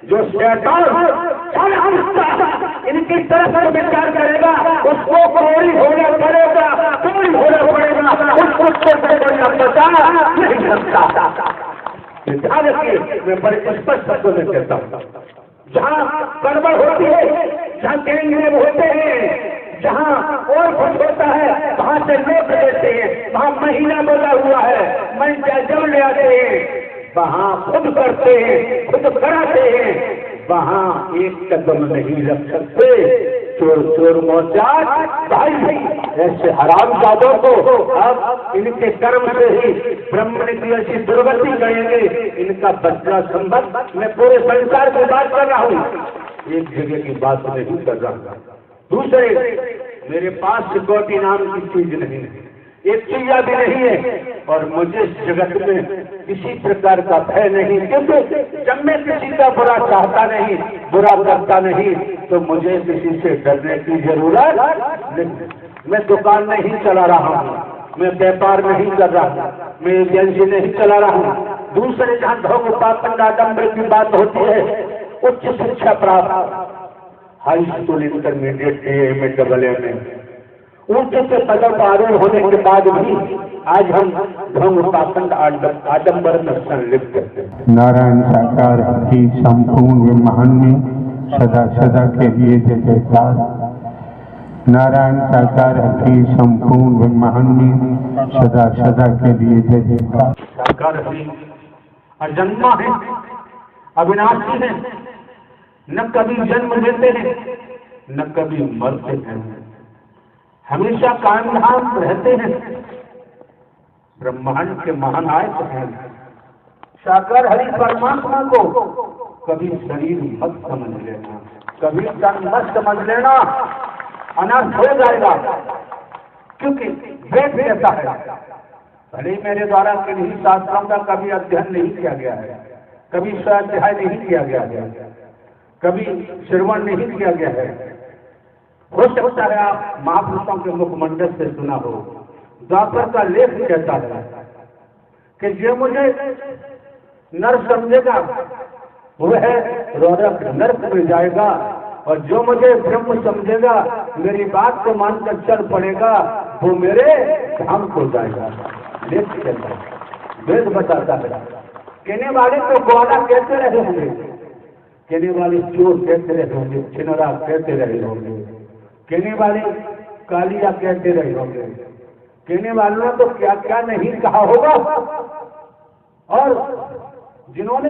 जो शैतान इनकी तरफ से विचार करेगा उसको चोरी होना पड़ेगा, चोरी होना पड़ेगा, उसको बचा नहीं सकता। ध्यान रखिए, मैं बड़े स्पष्ट शब्दों में कहता हूँ, जहाँ गड़बड़ होती है, जहाँ गैंगरेप होते हैं, जहाँ और कुछ होता है, वहां से लोग देते हैं, वहां महीना बोला हुआ है, मैं जब ले आते हैं, वहां खुद करते हैं, खुद कराते हैं, वहां एक कदम नहीं रख सकते। चोर चोर मोचार भाई ऐसे हरामजादों को अब इनके कर्म से ही ब्रह्म की ऐसी दुर्गति करेंगे, इनका बदला संभव। मैं पूरे संसार की बात कर रहा हूँ, एक जगह की बात नहीं कर रहा। दूसरे, मेरे पास सिक्योरिटी नाम की चीज नहीं है, एक चिड़िया भी नहीं है, और मुझे इस जगत में किसी प्रकार का भय नहीं, क्योंकि जब मैं किसी का बुरा चाहता नहीं, बुरा करता नहीं, तो मुझे किसी से डरने की जरूरत नहीं। मैं दुकान नहीं चला रहा हूँ, मैं व्यापार नहीं कर रहा हूँ, मैं एजेंसी नहीं चला रहा हूँ। दूसरे जहाँ ढोंग पाखंड आडंबर की बात होती है, उच्च शिक्षा प्राप्त हाई स्कूल, इंटरमीडिएट, में AA में ऊंचे से पदों पर आरूढ़ होने के बाद भी आज हम ढोंग पाखंड आडंबर में संलिप्त हैं। नारायण साकार की संपूर्ण ब्रह्मांड में सदा सदा के लिए जय जयकार। नारायण साकार की संपूर्ण ब्रह्मांड में सदा सदा के लिए जय जयकार। साकार अजन्मा है, अविनाशी है, न कभी जन्म लेते हैं, न कभी मरते हैं, हमेशा कायम धाम रहते हैं, ब्रह्मांड के महानायक हैं। साकार हरि परमात्मा को कभी शरीर मत समझ लेना, कभी तन मत समझ लेना, अनर्थ हो जाएगा। क्योंकि वेद कहता है, भले मेरे द्वारा किन्हीं शास्त्रों का कभी अध्ययन नहीं किया गया है, कभी स्वाध्याय नहीं किया गया है, कभी श्रवण नहीं किया गया है, हो सकता है आप महापुरुषों के मुखमंडल से सुना हो। द्वापर का लेख कहता है कि जो मुझे नर समझेगा वह रोरक नरक में जाएगा, और जो मुझे ब्रह्म समझेगा, मेरी बात को मानकर चल पड़ेगा, वो मेरे धाम को जाएगा। लेख कहता है, वेद बताता है। कहने वाले तो ग्वाला कहते रहे होंगे, कहने वाले चोर कहते रहे होंगे, छिनरा कहते रहे होंगे, कहने वाले कालिया कहते रहे होंगे, कहने वालों ने तो क्या क्या नहीं कहा होगा। और जिन्होंने